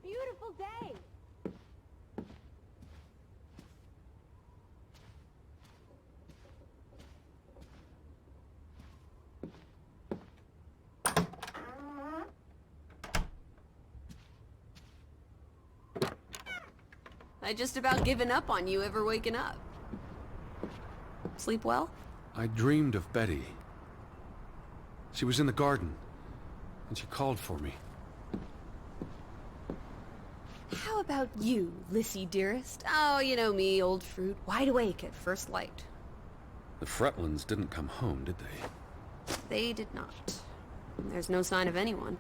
a beautiful day. I just about given up on you ever waking up. Sleep well? I dreamed of Betty. She was in the garden, and she called for me. How about you, Lissy dearest? Oh, you know me, old fruit, wide awake at first light. The Fretlands didn't come home, did they? They did not. There's no sign of anyone.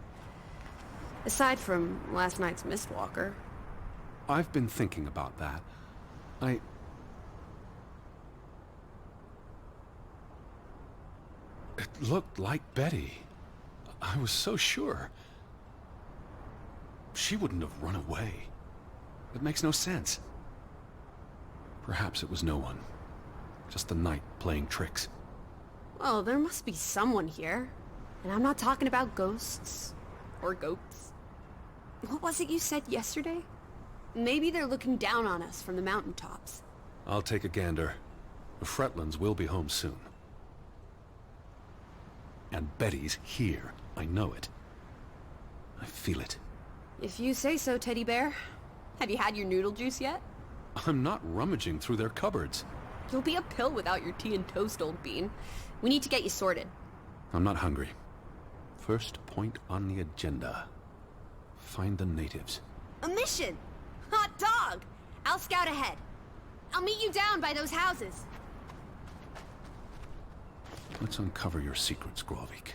Aside from last night's Mistwalker. I've been thinking about that. It looked like Betty. I was so sure. She wouldn't have run away. It makes no sense. Perhaps it was no one. Just the night playing tricks. Well, there must be someone here. And I'm not talking about ghosts. Or goats. What was it you said yesterday? Maybe they're looking down on us from the mountaintops. I'll take a gander. The Fretlands will be home soon. And Betty's here. I know it. I feel it. If you say so, teddy bear. Have you had your noodle juice yet? I'm not rummaging through their cupboards. You'll be a pill without your tea and toast, old bean. We need to get you sorted. I'm not hungry. First point on the agenda. Find the natives. A mission! Hot dog! I'll scout ahead. I'll meet you down by those houses. Let's uncover your secrets, Grovik.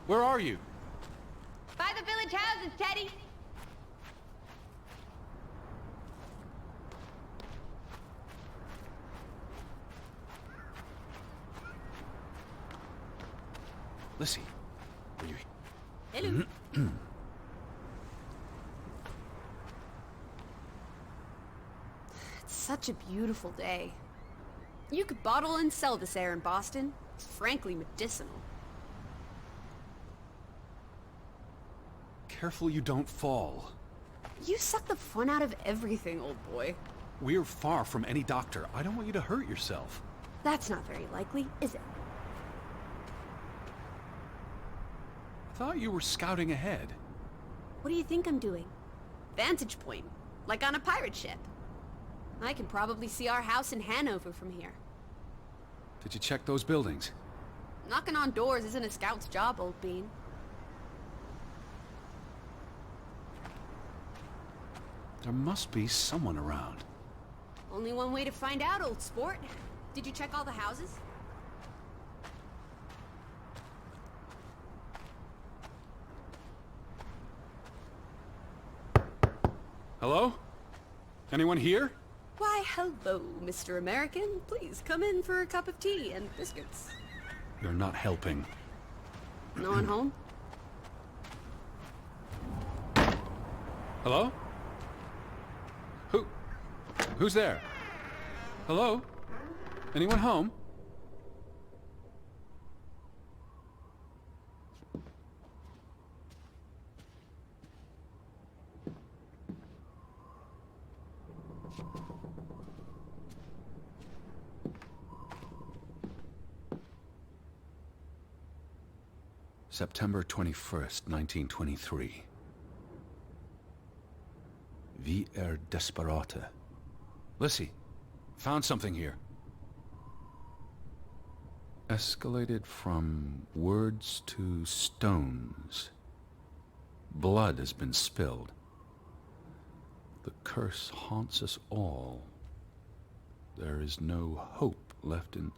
Where are you? By the village houses, Teddy. Lissy, are you... Hello. It's such a beautiful day. You could bottle and sell this air in Boston. It's frankly medicinal. Careful you don't fall. You suck the fun out of everything, old boy. We're far from any doctor. I don't want you to hurt yourself. That's not very likely, is it? I thought you were scouting ahead. What do you think I'm doing? Vantage point, like on a pirate ship. I can probably see our house in Hanover from here. Did you check those buildings? Knocking on doors isn't a scout's job, old bean. There must be someone around. Only one way to find out, old sport. Did you check all the houses? Hello? Anyone here? Why, hello, Mr. American. Please come in for a cup of tea and biscuits. You're not helping. No one home? Hello? Who's there? Hello? Anyone home? September 21st, 1923. Vi desperata. Lissy, found something here. Escalated from words to stones. Blood has been spilled. The curse haunts us all. There is no hope left in...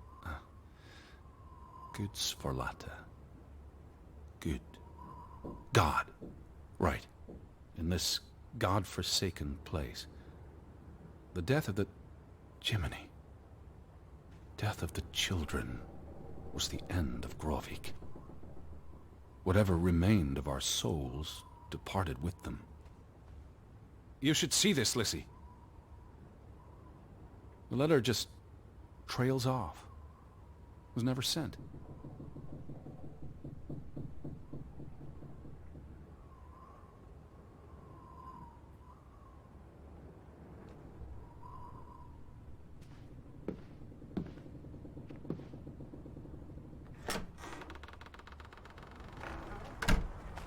Good Sforlata. Good. God. Right. In this God-forsaken place. The death of the... Jiminy. Death of the children was the end of Grovik. Whatever remained of our souls departed with them. You should see this, Lissy. The letter just trails off. Was never sent.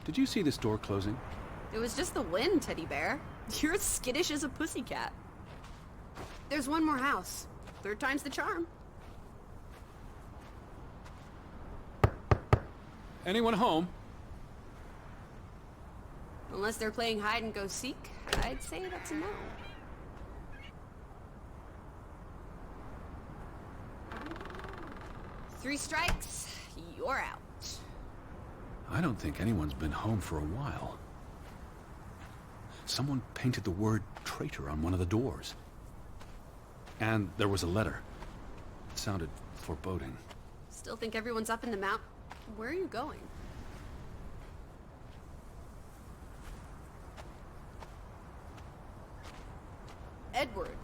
Did you see this door closing? It was just the wind, teddy bear. You're as skittish as a pussycat. There's one more house. Third time's the charm. Anyone home? Unless they're playing hide and go seek, I'd say that's a no. Three strikes, you're out. I don't think anyone's been home for a while. Someone painted the word traitor on one of the doors. And there was a letter. It sounded foreboding. Still think everyone's up in the mount? Where are you going? Edward.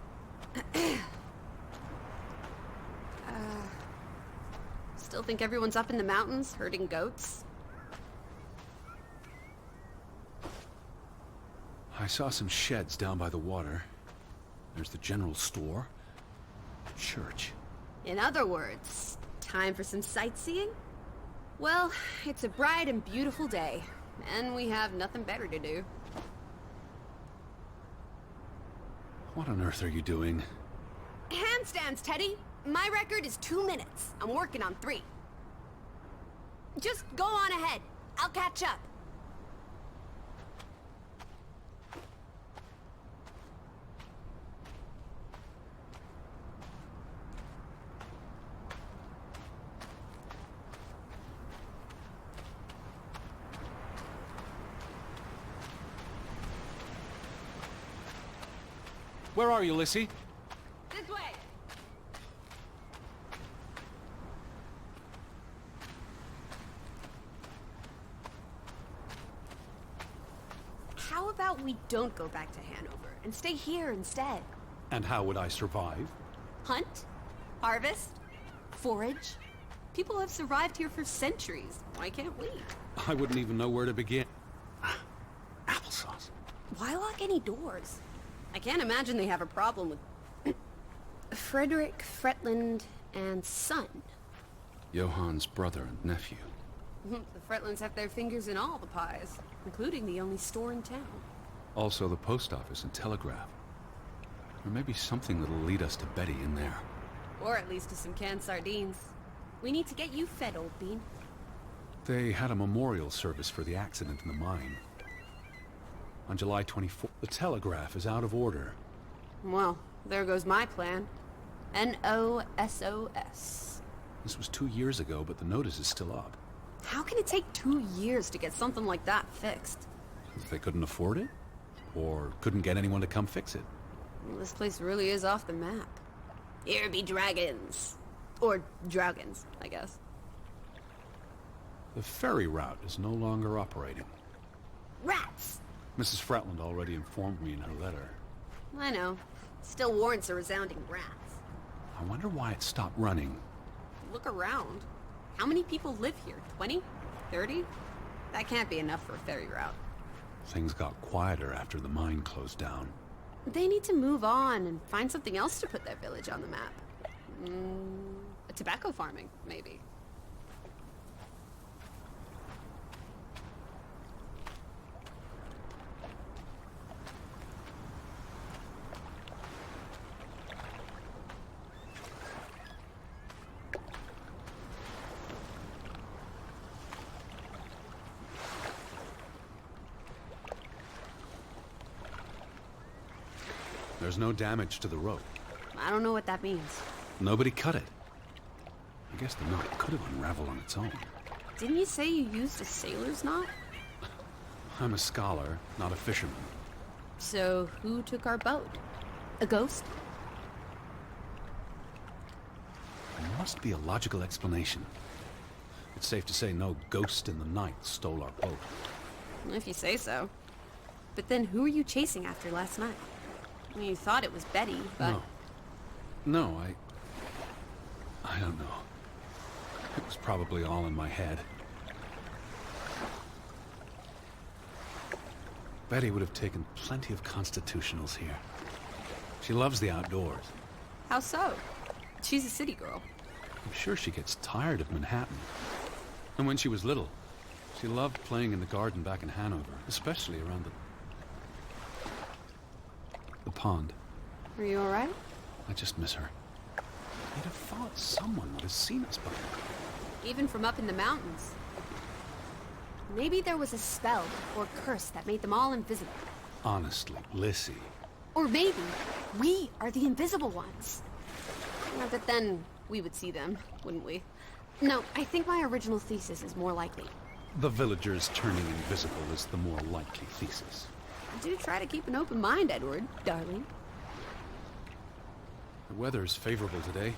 Still think everyone's up in the mountains, herding goats? I saw some sheds down by the water. There's the general store. Church. In other words, time for some sightseeing? Well, it's a bright and beautiful day, and we have nothing better to do. What on earth are you doing? Handstands, Teddy! My record is 2 minutes. I'm working on 3. Just go on ahead. I'll catch up. Where are you, Lissy? This way. How about we don't go back to Hanover and stay here instead? And how would I survive? Hunt? Harvest? Forage? People have survived here for centuries. Why can't we? I wouldn't even know where to begin. Applesauce. Why lock any doors? I can't imagine they have a problem with... Frederick Fretland and son. Johann's brother and nephew. The Fretlands have their fingers in all the pies, including the only store in town. Also the post office and telegraph. Or maybe something that'll lead us to Betty in there. Or at least to some canned sardines. We need to get you fed, old bean. They had a memorial service for the accident in the mine. On July 24th, the telegraph is out of order. Well, there goes my plan. NOSOS. This was 2 years ago, but the notice is still up. How can it take 2 years to get something like that fixed? If they couldn't afford it? Or couldn't get anyone to come fix it? Well, this place really is off the map. Here be dragons. Or Draugans, I guess. The ferry route is no longer operating. Rats! Mrs. Fretland already informed me in her letter. I know. Still warrants a resounding rats. I wonder why it stopped running. Look around. How many people live here? 20? 30? That can't be enough for a ferry route. Things got quieter after the mine closed down. They need to move on and find something else to put their village on the map. Tobacco farming, maybe. There's no damage to the rope. I don't know what that means. Nobody cut it. I guess the knot could have unraveled on its own. Didn't you say you used a sailor's knot? I'm a scholar, not a fisherman. So who took our boat? A ghost? There must be a logical explanation. It's safe to say no ghost in the night stole our boat. If you say so. But then who were you chasing after last night? I mean, you thought it was Betty, but... No, I don't know. It was probably all in my head. Betty would have taken plenty of constitutionals here. She loves the outdoors. How so? She's a city girl. I'm sure she gets tired of Manhattan. And when she was little, she loved playing in the garden back in Hanover, especially around the pond. Are you alright? I just miss her. You'd have thought someone would have seen us by now. Even from up in the mountains. Maybe there was a spell or curse that made them all invisible. Honestly, Lissy. Or maybe we are the invisible ones. Yeah, but then we would see them, wouldn't we? No, I think my original thesis is more likely. The villagers turning invisible is the more likely thesis. Do try to keep an open mind, Edward, darling. The weather's favorable today.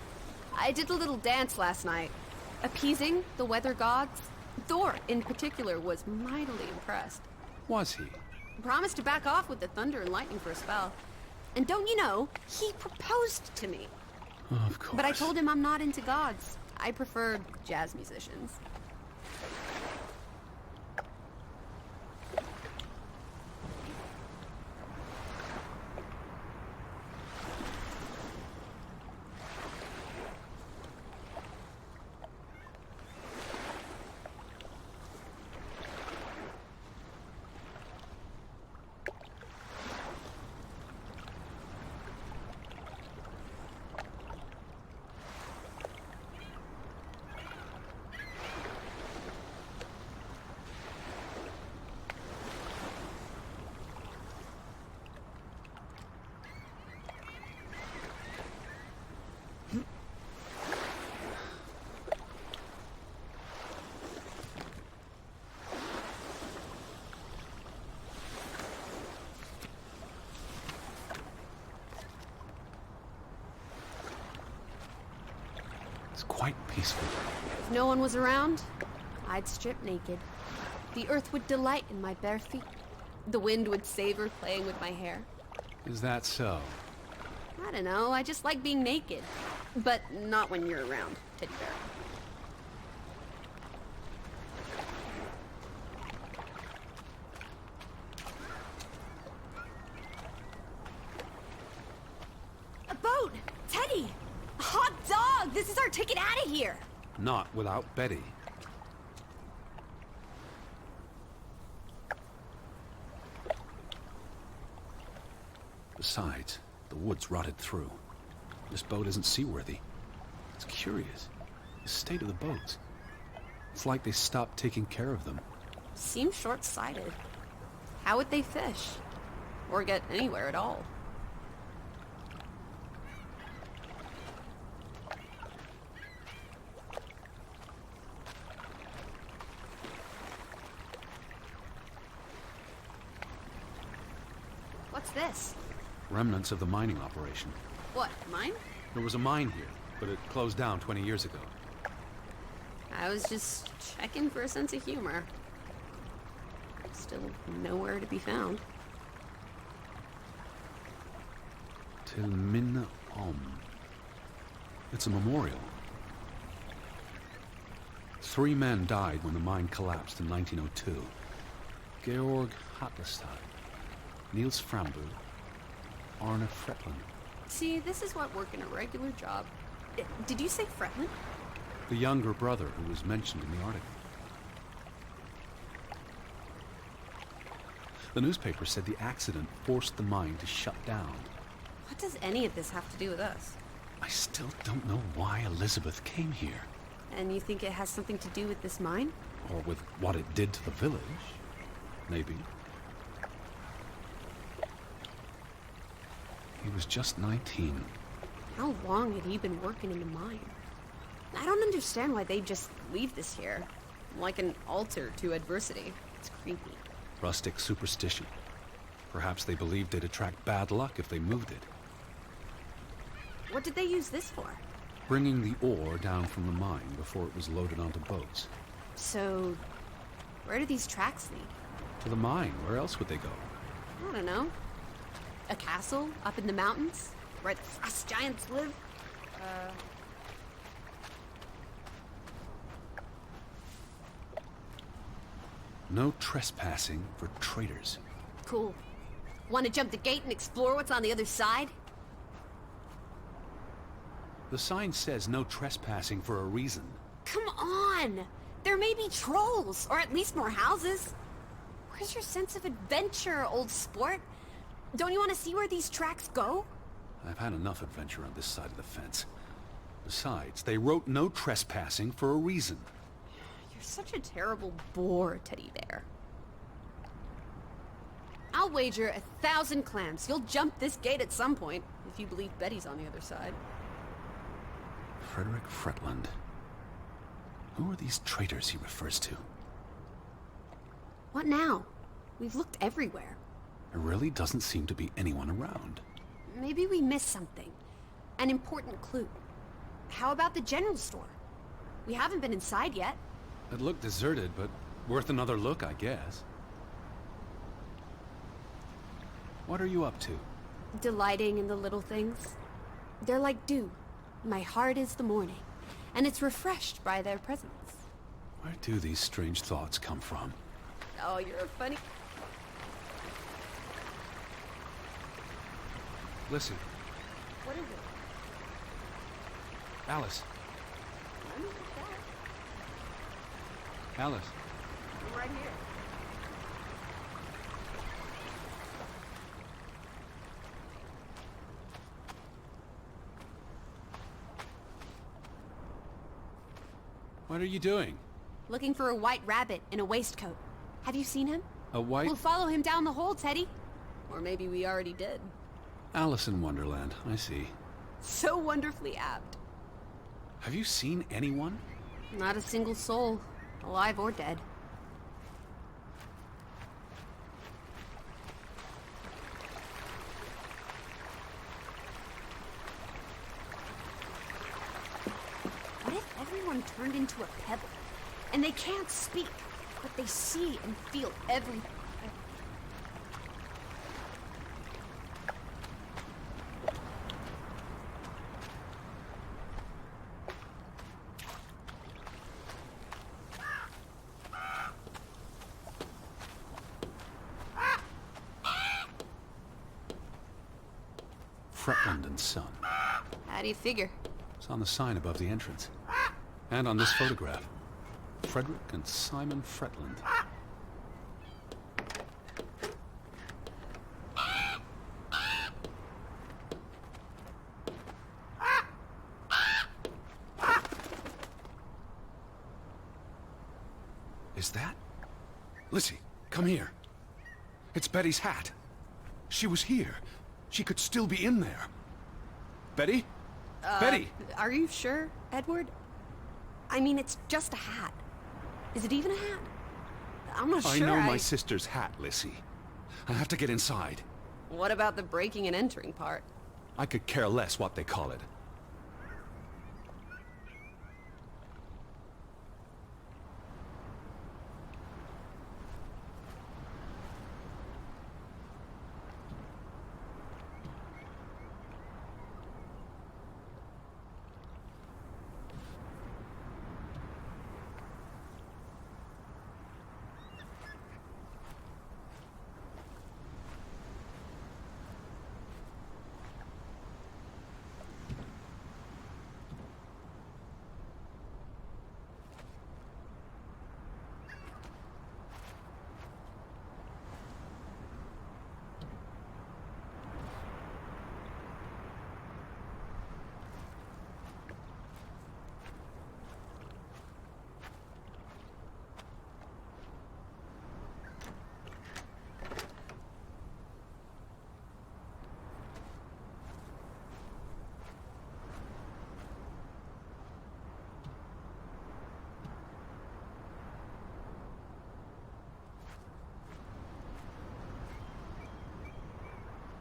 I did a little dance last night, appeasing the weather gods. Thor, in particular, was mightily impressed. Was he? Promised to back off with the thunder and lightning for a spell. And don't you know, he proposed to me. Oh, of course. But I told him I'm not into gods. I prefer jazz musicians. It's quite peaceful. If no one was around, I'd strip naked. The earth would delight in my bare feet. The wind would savor playing with my hair. Is that so? I don't know, I just like being naked. But not when you're around, Teddy Bear. A boat! Teddy! A hot dog! This is our ticket out of here! Not without Betty. Besides, the wood's rotted through. This boat isn't seaworthy. It's curious. The state of the boats. It's like they stopped taking care of them. Seems short-sighted. How would they fish? Or get anywhere at all? What's this? Remnants of the mining operation. What, mine? There was a mine here, but it closed down 20 years ago. I was just checking for a sense of humor. Still nowhere to be found. Till Minna Om. It's a memorial. 3 men died when the mine collapsed in 1902. Georg Hatlestad, Niels Frambu, Arne Fretlin. See, this is what working a regular job... Did you say Fretlin? The younger brother who was mentioned in the article. The newspaper said the accident forced the mine to shut down. What does any of this have to do with us? I still don't know why Elizabeth came here. And you think it has something to do with this mine? Or with what it did to the village. Maybe. He was just 19. How long had he been working in the mine? I don't understand why they just leave this here. Like an altar to adversity. It's creepy. Rustic superstition. Perhaps they believed they'd attract bad luck if they moved it. What did they use this for? Bringing the ore down from the mine before it was loaded onto boats. So, where do these tracks lead? To the mine. Where else would they go? I don't know. A castle up in the mountains? Where the frost giants live? No trespassing for traitors. Cool. Want to jump the gate and explore what's on the other side? The sign says no trespassing for a reason. Come on! There may be trolls, or at least more houses. Where's your sense of adventure, old sport? Don't you want to see where these tracks go? I've had enough adventure on this side of the fence. Besides, they wrote no trespassing for a reason. You're such a terrible bore, Teddy Bear. I'll wager 1,000 clams you'll jump this gate at some point, if you believe Betty's on the other side. Frederick Fretland. Who are these traitors he refers to? What now? We've looked everywhere. There really doesn't seem to be anyone around. Maybe we missed something. An important clue. How about the general store? We haven't been inside yet. It looked deserted, but worth another look, I guess. What are you up to? Delighting in the little things. They're like dew. My heart is the morning, and it's refreshed by their presence. Where do these strange thoughts come from? Oh, you're funny. Listen, What is it? Alice. Alice. I'm right here. What are you doing? Looking for a white rabbit in a waistcoat. Have you seen him? A white... We'll follow him down the hole, Teddy. Or maybe we already did. Alice in Wonderland, I see. So wonderfully apt. Have you seen anyone? Not a single soul, alive or dead. What if everyone turned into a pebble? And they can't speak, but they see and feel everything. Fretland and Son. How do you figure? It's on the sign above the entrance. And on this photograph. Frederick and Simon Fretland. Is that? Lizzie, come here. It's Betty's hat. She was here. She could still be in there. Betty? Betty! Are you sure, Edward? I mean, it's just a hat. Is it even a hat? I'm not I sure. know my sister's hat, Lizzie. I have to get inside. What about the breaking and entering part? I could care less what they call it.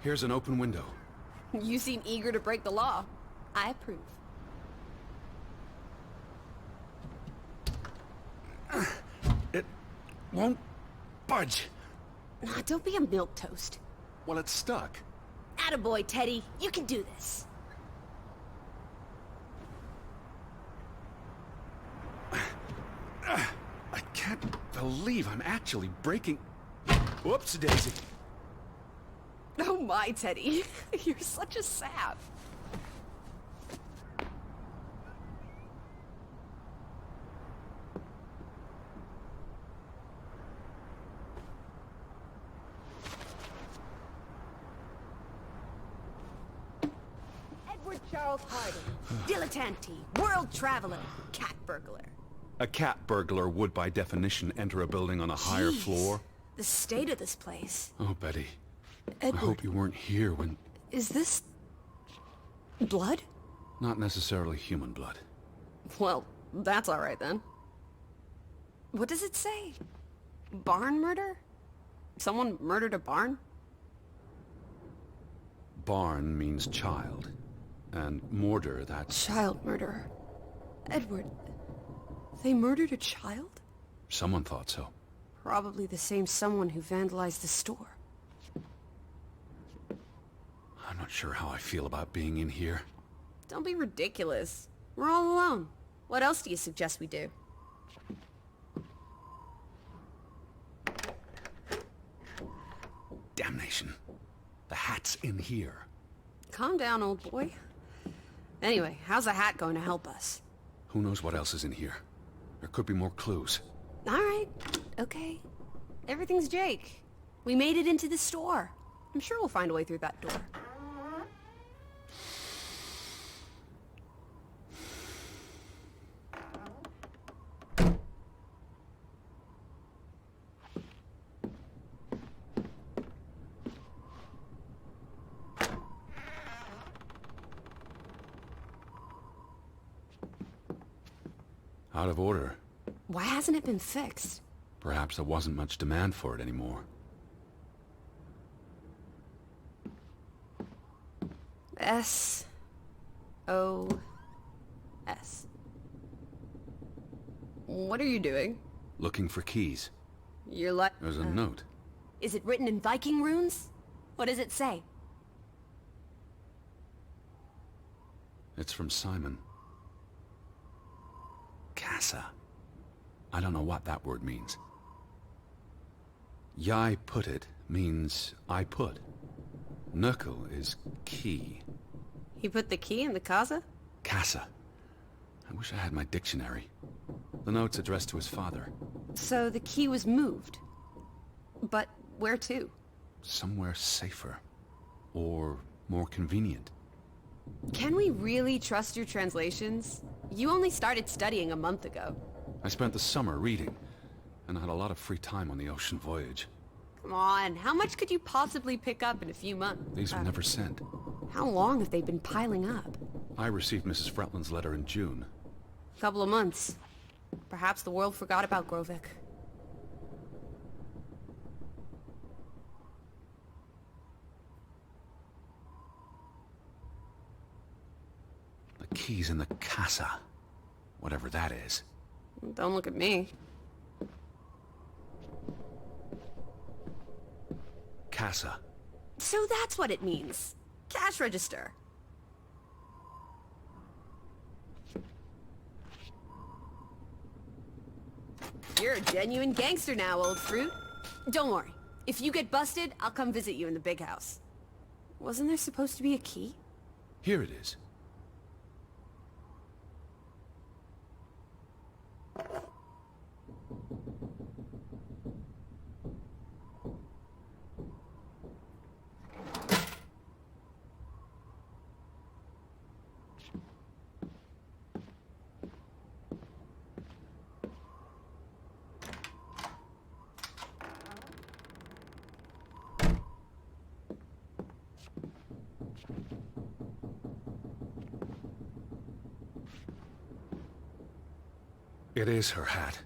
Here's an open window. You seem eager to break the law. I approve. It won't budge. Don't be a milquetoast. Well, it's stuck. Attaboy, Teddy. You can do this. I can't believe I'm actually breaking... Whoops, Daisy. Oh my, Teddy. You're such a sap. Edward Charles Harding. Dilettante, world traveler, cat burglar. A cat burglar would, by definition, enter a building on a higher Jeez, floor. The state of this place. Oh, Betty. Edward, I hope you weren't here when... is this... blood? Not necessarily human blood. Well, that's all right then. What does it say? Barn murder? Someone murdered a barn? Barn means child. And mortar, that's... Child murderer. Edward, they murdered a child? Someone thought so. Probably the same someone who vandalized the store. I'm not sure how I feel about being in here. Don't be ridiculous. We're all alone. What else do you suggest we do? Damnation. The hat's in here. Calm down, old boy. Anyway, how's a hat going to help us? Who knows what else is in here? There could be more clues. All right, okay. Everything's Jake. We made it into the store. I'm sure we'll find a way through that door. Out of order. Why hasn't it been fixed? Perhaps there wasn't much demand for it anymore. S-O-S. What are you doing? Looking for keys. You're like... There's a note. Is it written in Viking runes? What does it say? It's from Simon. Casa. I don't know what that word means. Yai put it means I put. Knuckle is key. He put the key in the casa? Casa. I wish I had my dictionary. The note's addressed to his father. So the key was moved. But where to? Somewhere safer. Or more convenient. Can we really trust your translations? You only started studying a month ago. I spent the summer reading, and I had a lot of free time on the ocean voyage. Come on, how much could you possibly pick up in a few months? These were never sent. How long have they been piling up? I received Mrs. Fretland's letter in June. A couple of months. Perhaps the world forgot about Grovik. The key's in the casa. Whatever that is. Don't look at me. Casa. So that's what it means. Cash register. You're a genuine gangster now, old fruit. Don't worry. If you get busted, I'll come visit you in the big house. Wasn't there supposed to be a key? Here it is. It is her hat.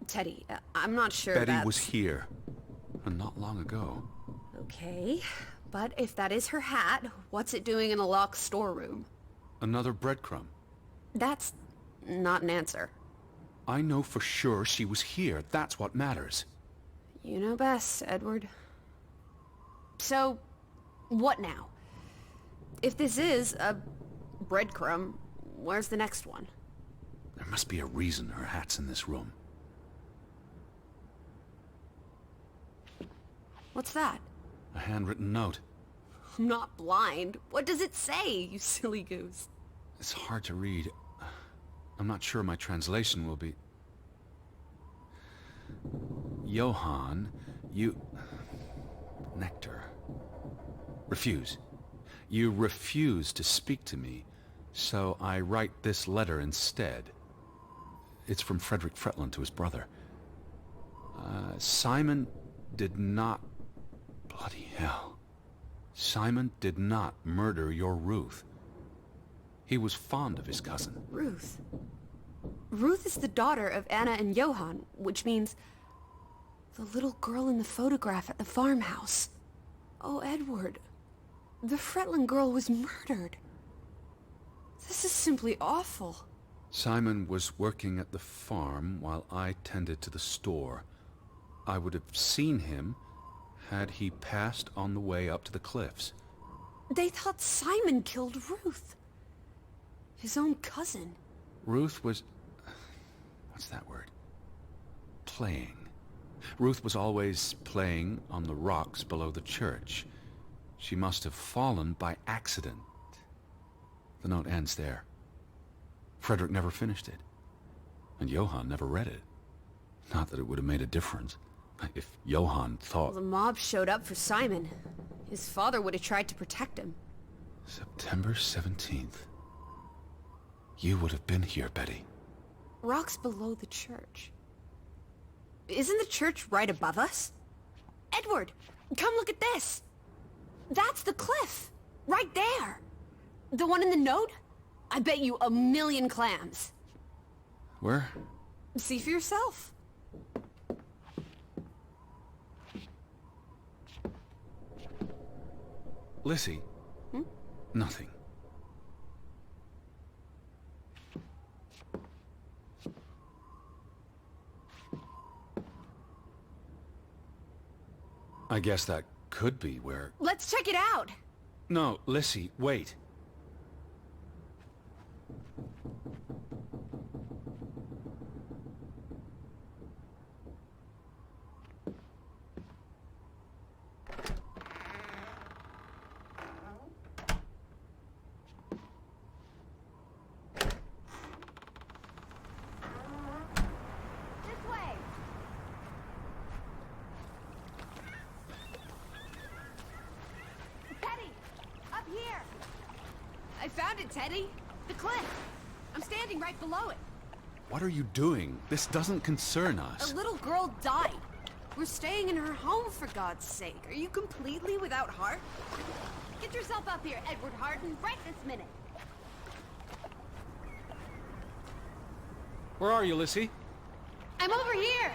Teddy, I'm not sure Betty that's... was here. And not long ago. Okay, But if that is her hat, what's it doing in a locked storeroom? Another breadcrumb. That's not an answer. I know for sure she was here. That's what matters. You know best, Edward. So, what now? If this is a breadcrumb, where's the next one? There must be a reason her hat's in this room. What's that? A handwritten note. I'm not blind. What does it say, you silly goose? It's hard to read. I'm not sure my translation will be... Johann, you... Nectar. Refuse. You refuse to speak to me, so I write this letter instead. It's from Frederick Fretland to his brother. Simon did not... Bloody hell. Simon did not murder your Ruth. He was fond of his cousin. Ruth? Ruth is the daughter of Anna and Johann, which means... the little girl in the photograph at the farmhouse. Oh, Edward. The Fretland girl was murdered. This is simply awful. Simon was working at the farm while I tended to the store. I would have seen him had he passed on the way up to the cliffs. They thought Simon killed Ruth. His own cousin. Ruth was... what's that word? Playing. Ruth was always playing on the rocks below the church. She must have fallen by accident. The note ends there. Frederick never finished it. And Johann never read it. Not that it would have made a difference. If Johann thought... Well, the mob showed up for Simon. His father would have tried to protect him. September 17th. You would have been here, Betty. Rocks below the church. Isn't the church right above us? Edward, come look at this. That's the cliff. Right there. The one in the note? I bet you 1,000,000 clams. Where? See for yourself. Lissy. Nothing. I guess that could be where... Let's check it out. No, Lissy, wait. This way. Teddy, up here. I found it, Teddy. The cliff. I'm standing right below it. What are you doing? This doesn't concern A us. little girl died. We're staying in her home, for God's sake. Are you completely without heart? Get yourself up here, Edward Harden, right this minute. Where are you, Lissy? I'm over here.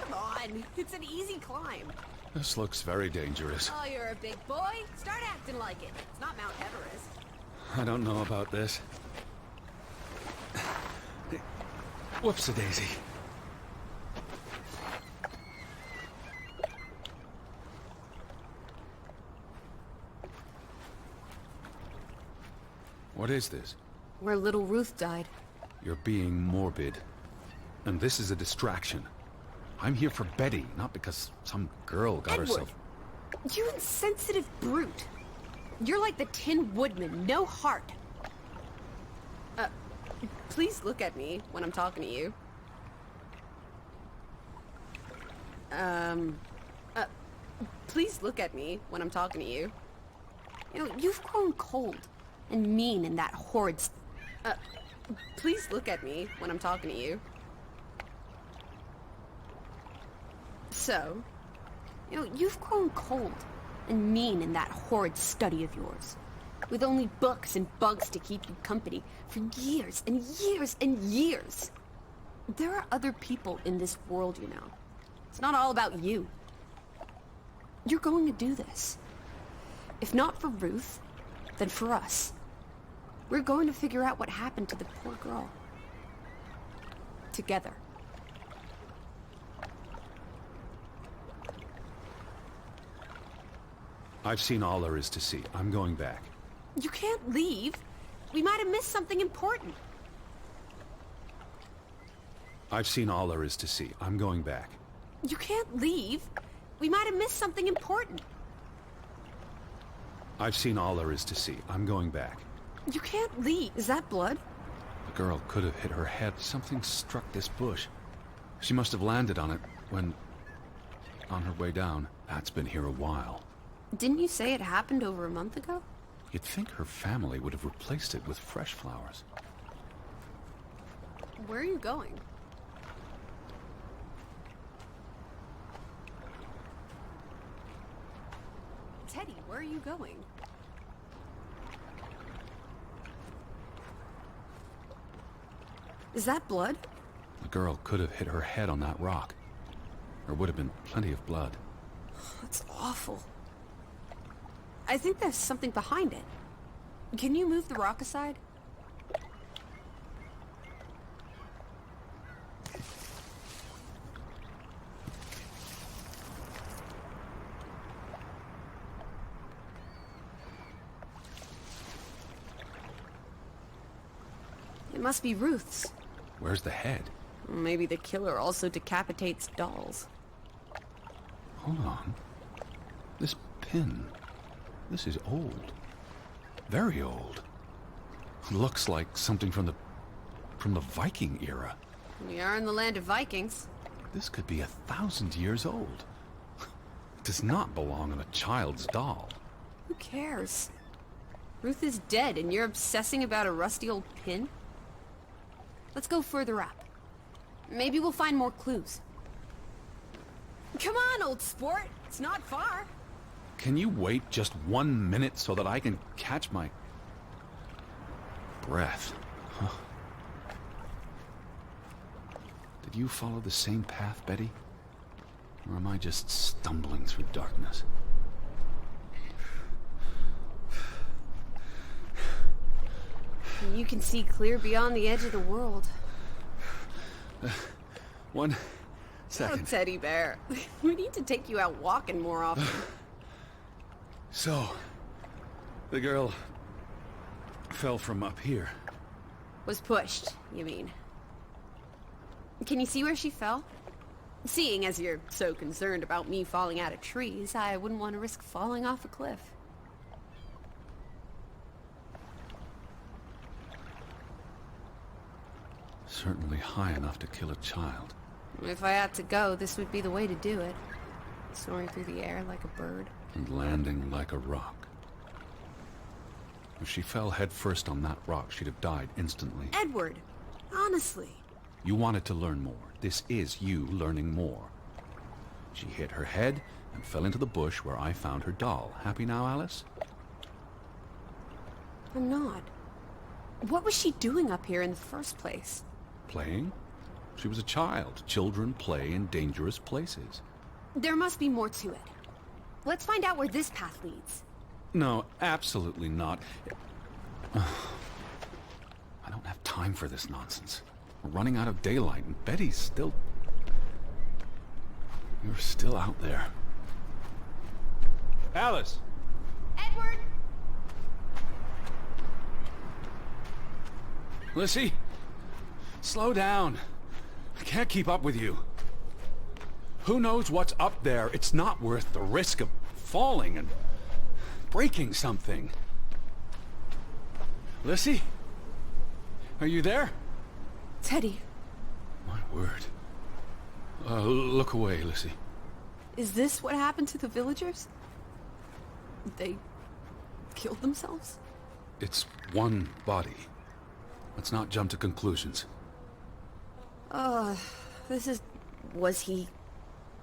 Come on, it's an easy climb. This looks very dangerous. Oh, you're a big boy. Start acting like it. It's not Mount Everest. I don't know about this. Whoops-a-daisy. What is this? Where little Ruth died. You're being morbid. And this is a distraction. I'm here for Betty, not because some girl got Edward, herself... you insensitive brute. You're like the Tin Woodman, no heart. Please look at me when I'm talking to you. Please look at me when I'm talking to you. You know, you've grown cold and mean in that horrid... please look at me when I'm talking to you. So, you know, you've grown cold and mean in that horrid study of yours. with only books and bugs to keep you company for years and years and years. There are other people in this world, you know. It's not all about you. You're going to do this. If not for Ruth, then for us. We're going to figure out what happened to the poor girl. Together. I've seen all there is to see. I'm going back. You can't leave. We might have missed something important. I've seen all there is to see. I'm going back. You can't leave. We might have missed something important. I've seen all there is to see. I'm going back. You can't leave. Is that blood? The girl could have hit her head. Something struck this bush. She must have landed on it when... on her way down. That's been here a while. Didn't you say it happened over a month ago? You'd think her family would have replaced it with fresh flowers. Where are you going? Teddy, where are you going? Is that blood? The girl could have hit her head on that rock. There would have been plenty of blood. That's awful. I think there's something behind it. Can you move the rock aside? It must be Ruth's. Where's the head? Maybe the killer also decapitates dolls. Hold on. This pin... this is old. Very old. Looks like something from the Viking era. We are in the land of Vikings. This could be 1,000 years old. It does not belong on a child's doll. Who cares? Ruth is dead and you're obsessing about a rusty old pin? Let's go further up. Maybe we'll find more clues. Come on, old sport. It's not far. Can you wait just 1 minute so that I can catch my breath? Huh. Did you follow the same path, Betty? Or am I just stumbling through darkness? You can see clear beyond the edge of the world. 1 Oh, second. teddy bear. We need to take you out walking more often. So, the girl fell from up here. Was pushed, you mean? Can you see where she fell? Seeing as you're so concerned about me falling out of trees, I wouldn't want to risk falling off a cliff. Certainly high enough to kill a child. If I had to go, this would be the way to do it. Soaring through the air like a bird. And landing like a rock. If she fell headfirst on that rock, she'd have died instantly. Edward, honestly. You wanted to learn more. This is you learning more. She hit her head and fell into the bush where I found her doll. Happy now, Alice? I'm not. What was she doing up here in the first place? Playing? She was a child. Children play in dangerous places. There must be more to it. Let's find out where this path leads. No, absolutely not. I don't have time for this nonsense. We're running out of daylight, and Betty's still... You're still out there. Alice! Edward! Lissy! Slow down. I can't keep up with you. Who knows what's up there? It's not worth the risk of falling and breaking something. Lissy? Are you there? Teddy, My word. Look away, Lissy. is this what happened to the villagers? They killed themselves? It's one body. Let's not jump to conclusions. This is... Was he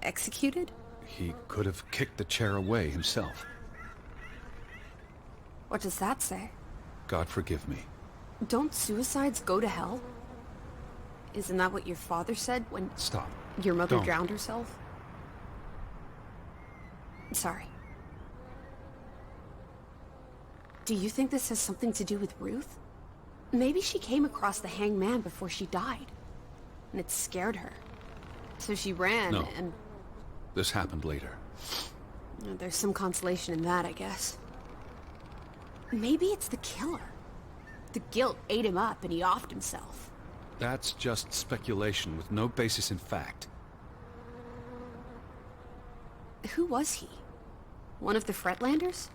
executed? He could have kicked the chair away himself. What does that say? God forgive me. Don't suicides go to hell? Isn't that what your father said when Stop. your mother Don't. drowned herself? Sorry. Do you think this has something to do with Ruth? Maybe she came across the hanged man before she died, and it scared her. So she ran, No. and This happened later. there's some consolation in that, I guess. Maybe it's the killer. The guilt ate him up, and he offed himself. That's just speculation with no basis in fact. Who was he? One of the Fretlanders?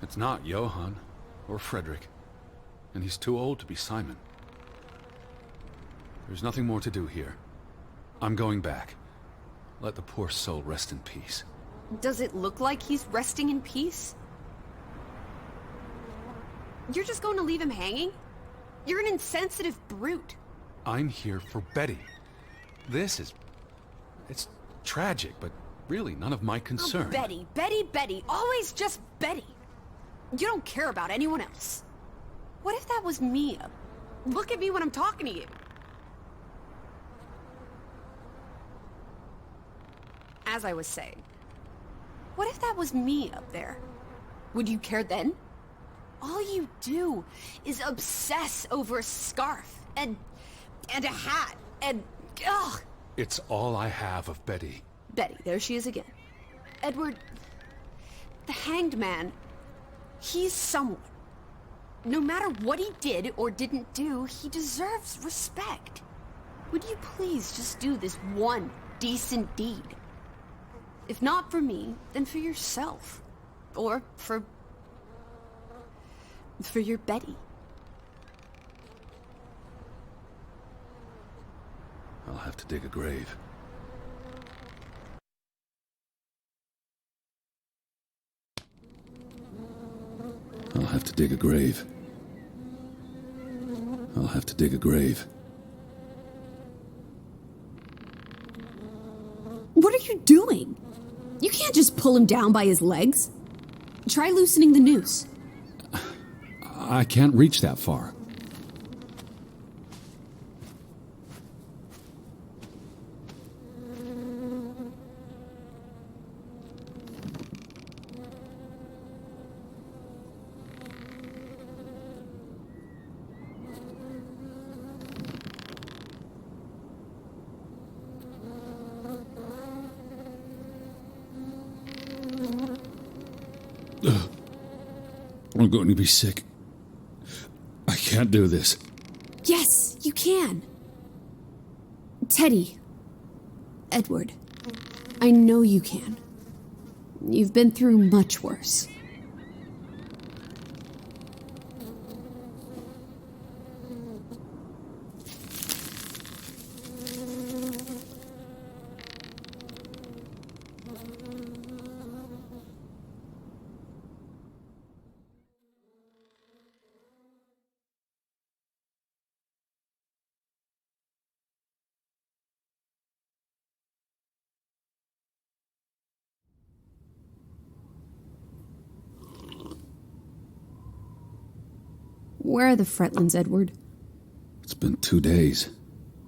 It's not Johann or Frederick, and he's too old to be Simon. There's nothing more to do here. I'm going back. Let the poor soul rest in peace. Does it look like he's resting in peace? You're just going to leave him hanging? You're an insensitive brute. I'm here for Betty. It's tragic, but really none of my concern. Oh, Betty, Betty, Betty. Always just Betty. You don't care about anyone else. What if that was me? Look at me when I'm talking to you. As I was saying, what if that was me up there? Would you care then? All you do is obsess over a scarf and a hat and ugh. It's all I have of Betty. Betty, there she is again. Edward, the hanged man, he's someone. No matter what he did or didn't do, he deserves respect. Would you please just do this one decent deed? If not for me, then for yourself. Or for your Betty. I'll have to dig a grave. I'll have to dig a grave. I'll have to dig a grave. What are you doing? You can't just pull him down by his legs. Try loosening the noose. I can't reach that far. I'm going to be sick. I can't do this. Yes, you can. Teddy. Edward. I know you can. You've been through much worse. Where are the Fretlands, Edward? It's been 2 days.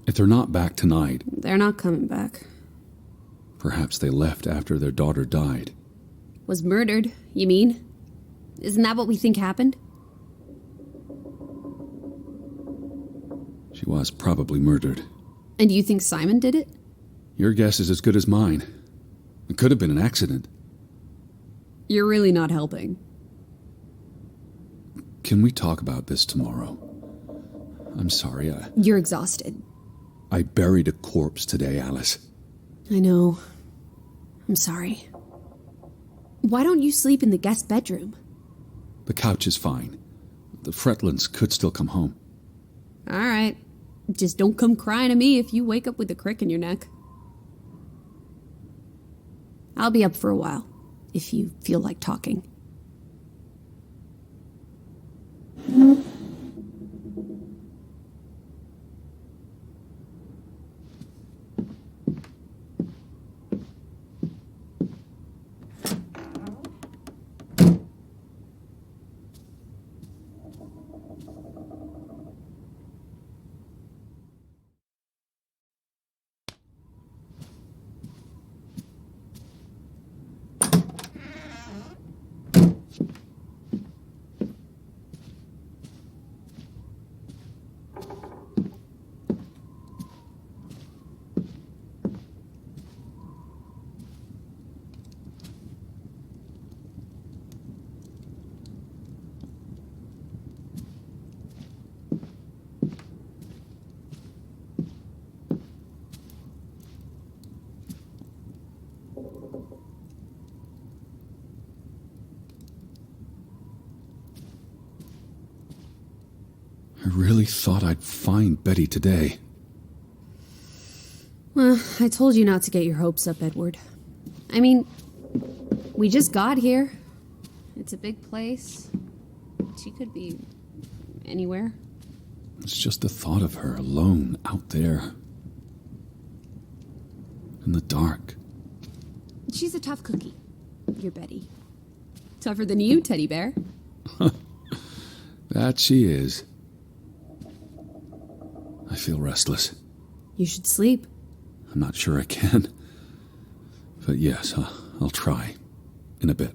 If they're not back tonight, They're not coming back. perhaps they left after their daughter died. Was murdered, you mean? Isn't that what we think happened? She was probably murdered. And you think Simon did it? Your guess is as good as mine. It could have been an accident. You're really not helping. Can we talk about this tomorrow? I'm sorry, You're exhausted. I buried a corpse today, Alice. I know. I'm sorry. Why don't you sleep in the guest bedroom? The couch is fine. The Fretlands could still come home. All right. Just don't come crying to me if you wake up with a crick in your neck. I'll be up for a while, if you feel like talking. really thought I'd find Betty today. Well, I told you not to get your hopes up, Edward. I mean, we just got here. It's a big place. She could be anywhere. It's just the thought of her alone out there. In the dark. She's a tough cookie, your Betty. Tougher than you, teddy bear. That she is. I feel restless. You should sleep. I'm not sure I can. But yes, I'll try. In a bit.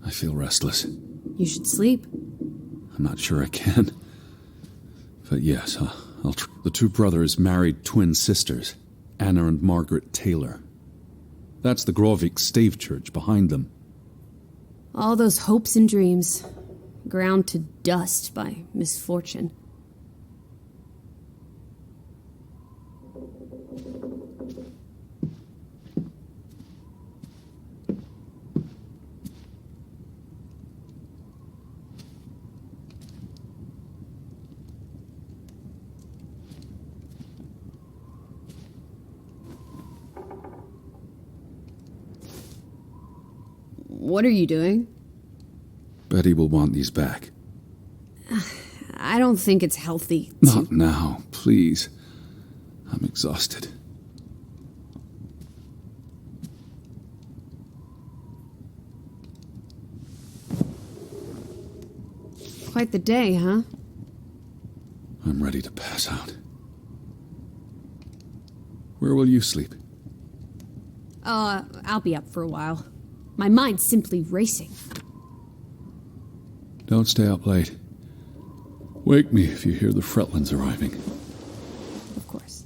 I feel restless. You should sleep. I'm not sure I can. But yes, I'll try. The two brothers married twin sisters, Anna and Margaret Taylor. That's the Grovik stave church behind them. All those hopes and dreams, ground to dust by misfortune. What are you doing? Betty will want these back. I don't think it's healthy. Not now, please. I'm exhausted. Quite the day, huh? I'm ready to pass out. Where will you sleep? I'll be up for a while. My mind's simply racing. Don't stay up late. Wake me if you hear the Fretlands arriving. Of course.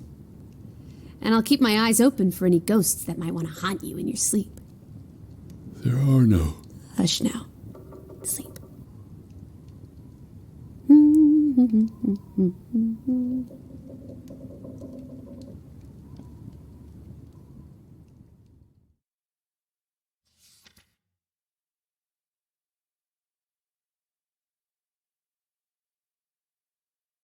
And I'll keep my eyes open for any ghosts that might want to haunt you in your sleep. There are no. Hush now. Sleep.